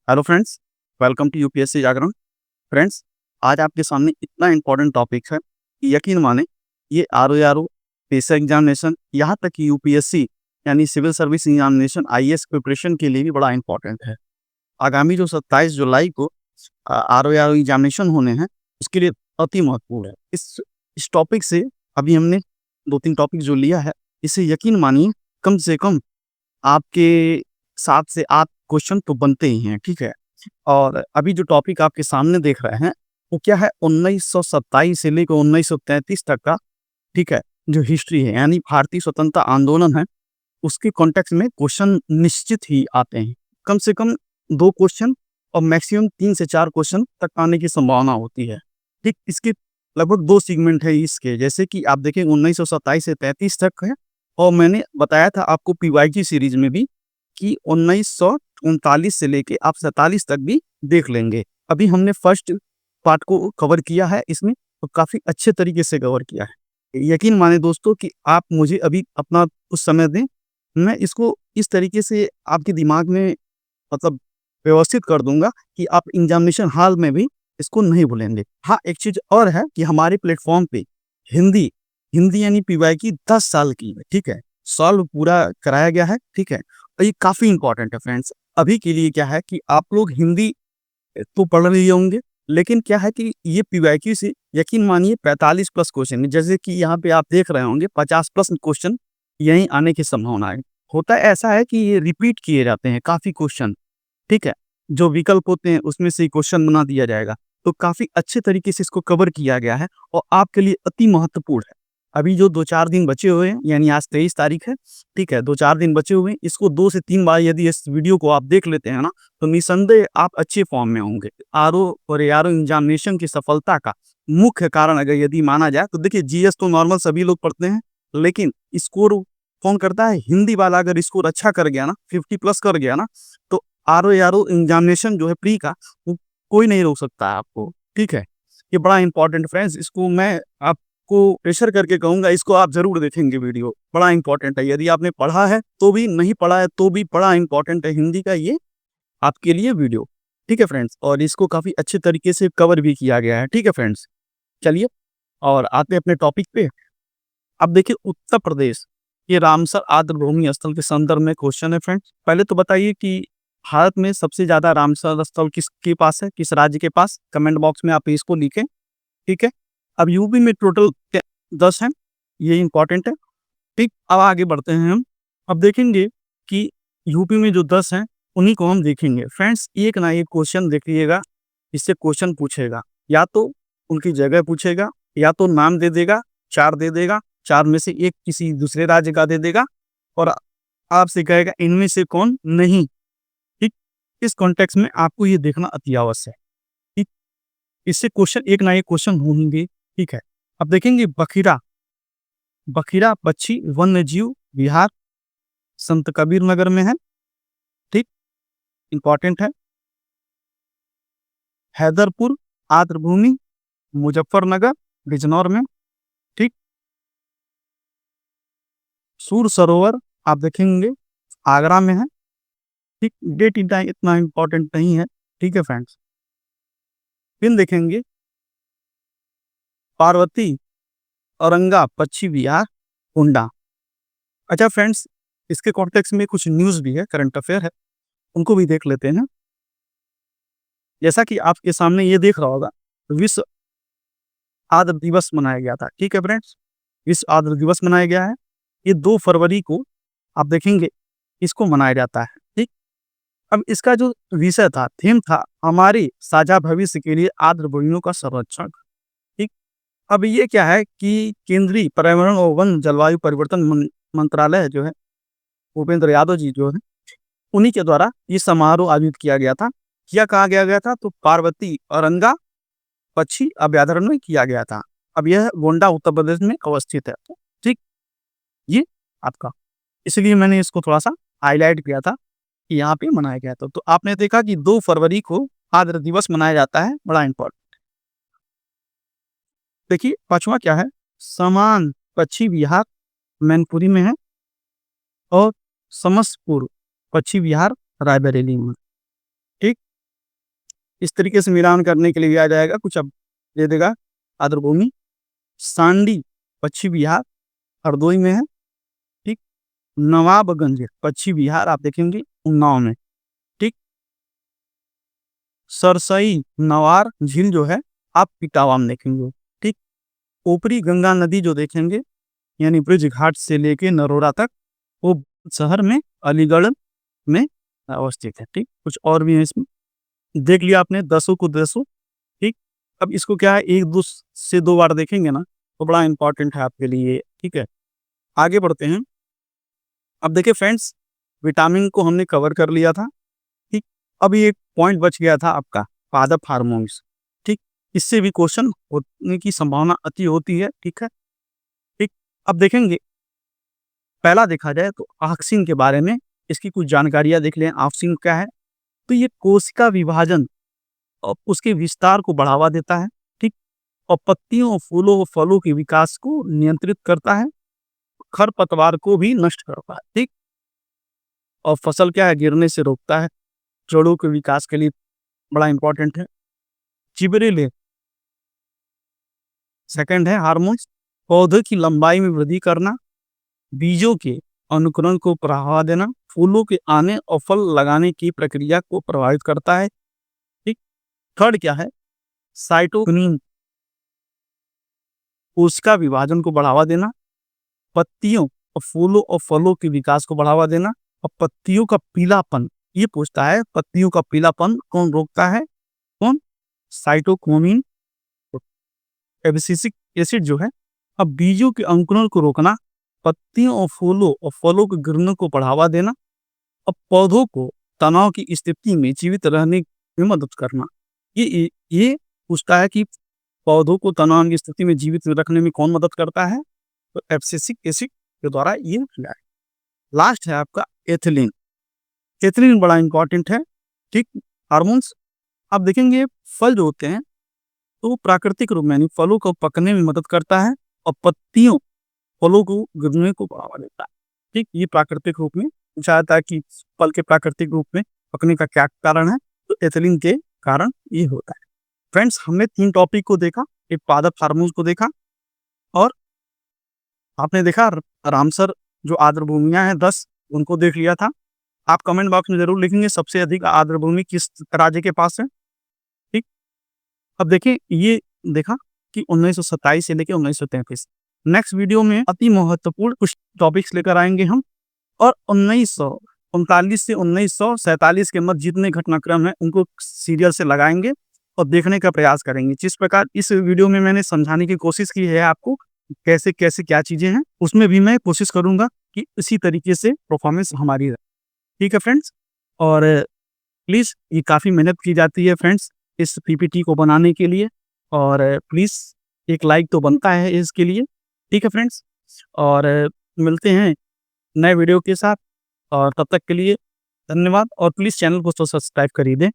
Hello friends, welcome to UPSC Jagran. Friends, आज आपके सामने इतना इम्पोर्टेंट टॉपिक है कि यकीन माने ये आरओ, पेशा एग्जामिनेशन, यहाँ तक कि यूपीएससी यानी civil service examination IAS preparation के लिए भी बड़ा इम्पोर्टेंट है। आगामी जो 27 जुलाई को आरओ एग्जामिनेशन होने हैं, उसके लिए अति महत्वपूर्ण है। इस टॉपिक से अभी हमने 2-3 टॉपिक जो लिया है, इससे यकीन मानिए कम से कम आपके 7 से 8 क्वेश्चन तो बनते ही हैं, ठीक है? और अभी जो टॉपिक आपके सामने देख रहे हैं, वो क्या है 1927 से लेकर 1933 तक का, ठीक है? जो हिस्ट्री है यानी भारतीय स्वतंत्रता आंदोलन है, उसके कॉन्टेक्स्ट में क्वेश्चन निश्चित ही आते हैं। कम से कम 2 क्वेश्चन और मैक्सिमम 3 से 4 क्वेश्चन तक आने की संभावना होती है, ठीक? इसके लगभग 2 सेगमेंट है इसके, जैसे कि आप देखें 1927 से 33 तक है और मैंने बताया था आपको पीवाईक्यू सीरीज में भी कि 1939 से लेके आप 47 तक भी देख लेंगे। अभी हमने फर्स्ट पार्ट को कवर किया है इसमें, तो काफ़ी अच्छे तरीके से कवर किया है। यकीन माने दोस्तों कि आप मुझे अभी अपना कुछ समय दें, मैं इसको इस तरीके से आपके दिमाग में मतलब व्यवस्थित कर दूँगा कि आप एग्ज़ामिनेशन हॉल में भी इसको नहीं भूलेंगे। हाँ, एक चीज़ और है कि हमारे प्लेटफ़ॉर्म पे हिंदी हिंदी यानी पीवाईक्यू 10 साल की है, ठीक है? सॉल्व पूरा कराया गया है, ठीक है? और ये काफ़ी इम्पोर्टेंट है फ्रेंड्स। अभी के लिए क्या है कि आप लोग हिंदी तो पढ़ लिए होंगे, लेकिन क्या है कि ये पीवाईक्यू से यकीन मानिए 45 प्लस क्वेश्चन है। जैसे कि यहाँ पे आप देख रहे होंगे 50 प्लस क्वेश्चन यहीं आने की संभावना है। होता ऐसा है कि ये रिपीट किए जाते हैं काफ़ी क्वेश्चन, ठीक है? जो विकल्प होते हैं उसमें से क्वेश्चन बना दिया जाएगा। तो काफ़ी अच्छे तरीके से इसको कवर किया गया है और आपके लिए अति महत्वपूर्ण है। अभी जो 2-4 दिन बचे हुए हैं, यानी आज 23 तारीख है, ठीक है? 2-4 दिन बचे हुए हैं, इसको 2 से 3 बार यदि इस वीडियो को आप देख लेते हैं ना, तो निसंदेह आप अच्छे फॉर्म में होंगे। आरओ और एआरओ एग्जामिनेशन की सफलता का मुख्य कारण अगर यदि माना जाए, तो देखिए जीएस तो नॉर्मल सभी लोग पढ़ते हैं, लेकिन स्कोर कौन करता है? हिंदी वाला अगर स्कोर अच्छा कर गया ना, 50 प्लस कर गया ना, तो आरओ एग्जामिनेशन जो है प्री का, वो कोई नहीं रोक सकता है आपको, ठीक है? ये बड़ा इंपॉर्टेंट फ्रेंड्स, इसको मैं आपको प्रेशर करके कहूँगा, इसको आप ज़रूर देखेंगे वीडियो, बड़ा इंपॉर्टेंट है। यदि आपने पढ़ा है तो भी, नहीं पढ़ा है तो भी, बड़ा इंपॉर्टेंट है हिंदी का ये आपके लिए वीडियो, ठीक है फ्रेंड्स? और इसको काफ़ी अच्छे तरीके से कवर भी किया गया है, ठीक है फ्रेंड्स? चलिए और आते हैं अपने टॉपिक पे। अब देखिए उत्तर प्रदेश, ये रामसर आर्द्रभूमि स्थल के संदर्भ में क्वेश्चन है फ्रेंड्स। पहले तो बताइए कि भारत में सबसे ज़्यादा रामसर स्थल किसके पास है, किस राज्य के पास? कमेंट बॉक्स में आप इसको लिखें, ठीक है? अब यूपी में टोटल 10 हैं, ये इम्पोर्टेंट है, ठीक? अब आगे बढ़ते हैं हम। अब देखेंगे कि यूपी में जो 10 हैं, उन्हीं को हम देखेंगे। फ्रेंड्स, एक ना एक क्वेश्चन देखिएगा, इससे क्वेश्चन पूछेगा, या तो उनकी जगह पूछेगा, या तो नाम दे देगा, 4 दे देगा, 4 में से 1 किसी दूसरे राज्य का दे देगा और आपसे कहेगा इनमें से कौन नहीं, ठीक? इस कॉन्टेक्स्ट में आपको ये देखना अति आवश्यक है, ठीक? इससे क्वेश्चन एक ना एक क्वेश्चन होंगे, ठीक है? अब देखेंगे बखिरा, बखिरा पक्षी वन्य जीव विहार संत कबीर नगर में है, ठीक? इंपॉर्टेंट है। हैदरपुर आर्द्रभूमि मुजफ्फरनगर बिजनौर में, ठीक? सूर सरोवर आप देखेंगे आगरा में है, ठीक? डेट इतना इंपॉर्टेंट नहीं है, ठीक है फ्रेंड्स? फिर देखेंगे पार्वती औरंगा पक्षी विहार गोंडा। अच्छा फ्रेंड्स, इसके कॉन्टेक्स्ट में कुछ न्यूज़ भी है, करंट अफेयर है, उनको भी देख लेते हैं। जैसा कि आपके सामने ये देख रहा होगा, विश्व आर्द्र दिवस मनाया गया था, ठीक है फ्रेंड्स? विश्व आर्द्र दिवस मनाया गया है, ये 2 फरवरी को आप देखेंगे इसको मनाया जाता है, ठीक? अब इसका जो विषय था, थीम था, हमारे साझा भविष्य के लिए आर्द्र भूमियों का संरक्षण, ठीक? अब ये क्या है कि केंद्रीय पर्यावरण और वन जलवायु परिवर्तन मंत्रालय जो है, भूपेंद्र यादव जी जो है, उन्हीं के द्वारा ये समारोह आयोजित किया गया था। क्या कहा गया था? तो पार्वती औरंगा पक्षी अभ्यारण्य में किया गया था। अब यह गोंडा उत्तर प्रदेश में अवस्थित है, ठीक? ये आपका, इसलिए मैंने इसको थोड़ा-सा हाइलाइट किया था कि यहाँ पे मनाया गया था। तो आपने देखा कि 2 फरवरी को आर्द्र दिवस मनाया जाता है, बड़ा इम्पोर्टेंट। देखिए 5वां क्या है? समान पक्षी विहार मैनपुरी में है और समसपुर पक्षी विहार रायबरेली में, ठीक? इस तरीके से मिलान करने के लिए भी आ जाएगा। कुछ अब दे देगा आर्द्रभूमि सांडी पश्चिम बिहार हरदोई में है, ठीक। नवाबगंज पश्चिम बिहार आप देखेंगे उन्नाव में, ठीक। सरसई नवार झील जो है आप पिटावा में देखेंगे, ठीक। ऊपरी गंगा नदी जो देखेंगे यानी ब्रिज घाट से लेके नरोड़ा तक, वो शहर में अलीगढ़ में अवस्थित है, ठीक। कुछ और भी है इसमें, देख लिया आपने 10 को 10, ठीक। अब इसको क्या है 1 से 2 बार देखेंगे ना तो बड़ा इंपॉर्टेंट है आपके लिए, ठीक है। आगे बढ़ते हैं। अब देखिए फ्रेंड्स, विटामिन को हमने कवर कर लिया था, ठीक। अभी एक पॉइंट बच गया था आपका पादप हार्मोन्स, ठीक। इससे भी क्वेश्चन होने की संभावना अति होती है, ठीक है, ठीक। अब देखेंगे, पहला देखा जाए तो ऑक्सिन के बारे में इसकी कुछ जानकारियां देख लें। ऑक्सिन क्या है? तो ये कोशिका विभाजन और उसके विस्तार को बढ़ावा देता है, ठीक। और पत्तियों, फूलों और फलों के विकास को नियंत्रित करता है, खरपतवार को भी नष्ट करता है, ठीक। और फसल क्या है गिरने से रोकता है, जड़ों के विकास के लिए बड़ा इंपॉर्टेंट है। जिबरेलिन सेकंड है हार्मोन्स, पौधे की लंबाई में वृद्धि करना, बीजों के अनुकरण को बढ़ावा देना, फूलों के आने और फल लगाने की प्रक्रिया को प्रभावित करता है, ठीक। थर्ड क्या है? साइटोकिनिन, कोशिका विभाजन को बढ़ावा देना, पत्तियों और फूलों और फलों के विकास को बढ़ावा देना, और पत्तियों का पीलापन, ये पूछता है पत्तियों का पीलापन कौन रोकता है? कौन? साइटोकिनिन, एब्सिसिक एसिड जो है। अब बीजों के अंकुरण को रोकना, पत्तियों और फलों के गिरने को बढ़ावा देना, और पौधों को तनाव की स्थिति में जीवित रहने में मदद करना। ये पूछता है कि पौधों को तनाव की स्थिति में जीवित रखने में कौन मदद करता है? तो एब्सिसिक एसिड के द्वारा ये किया है। लास्ट है आपका एथिलीन। एथिलीन बड़ा इंपॉर्टेंट है, ठीक। हार्मोन्स आप देखेंगे, फल जो होते हैं तो वो प्राकृतिक रूप में यानी फलों को पकने में मदद करता है, और पत्तियों फलों को गिरने को बढ़ावा देता है, ठीक। ये प्राकृतिक रूप में पूछा जाता है कि फल के प्राकृतिक रूप में पकने का क्या कारण है? तो एथिलीन के कारण ये होता है। फ्रेंड्स, हमने 3 टॉपिक को देखा, एक पादप हार्मोन्स को देखा, और आपने देखा रामसर जो आर्द्रभूमियां हैं 10, उनको देख लिया था। आप कमेंट बॉक्स में जरूर लिखेंगे सबसे अधिक आर्द्रभूमि किस राज्य के पास है, ठीक। अब देखिए, ये देखा कि 1927 से लेकर 1933। नेक्स्ट वीडियो में अति महत्वपूर्ण कुछ टॉपिक्स लेकर आएंगे हम, और 1939 से 1947 के मध्य जितने घटनाक्रम हैं उनको सीरियल से लगाएंगे और देखने का प्रयास करेंगे। जिस प्रकार इस वीडियो में मैंने समझाने की कोशिश की है आपको कैसे कैसे क्या चीजें हैं, उसमें भी मैं कोशिश करूंगा कि इसी तरीके से परफॉर्मेंस हमारी रहे, ठीक है फ्रेंड्स। और प्लीज, ये काफी मेहनत की जाती है फ्रेंड्स इस पीपीटी को बनाने के लिए, और प्लीज एक लाइक तो बनता है इसके लिए, ठीक है फ्रेंड्स। और मिलते हैं नए वीडियो के साथ, और तब तक के लिए धन्यवाद। और प्लीज चैनल को तो सब्सक्राइब कर ही दें।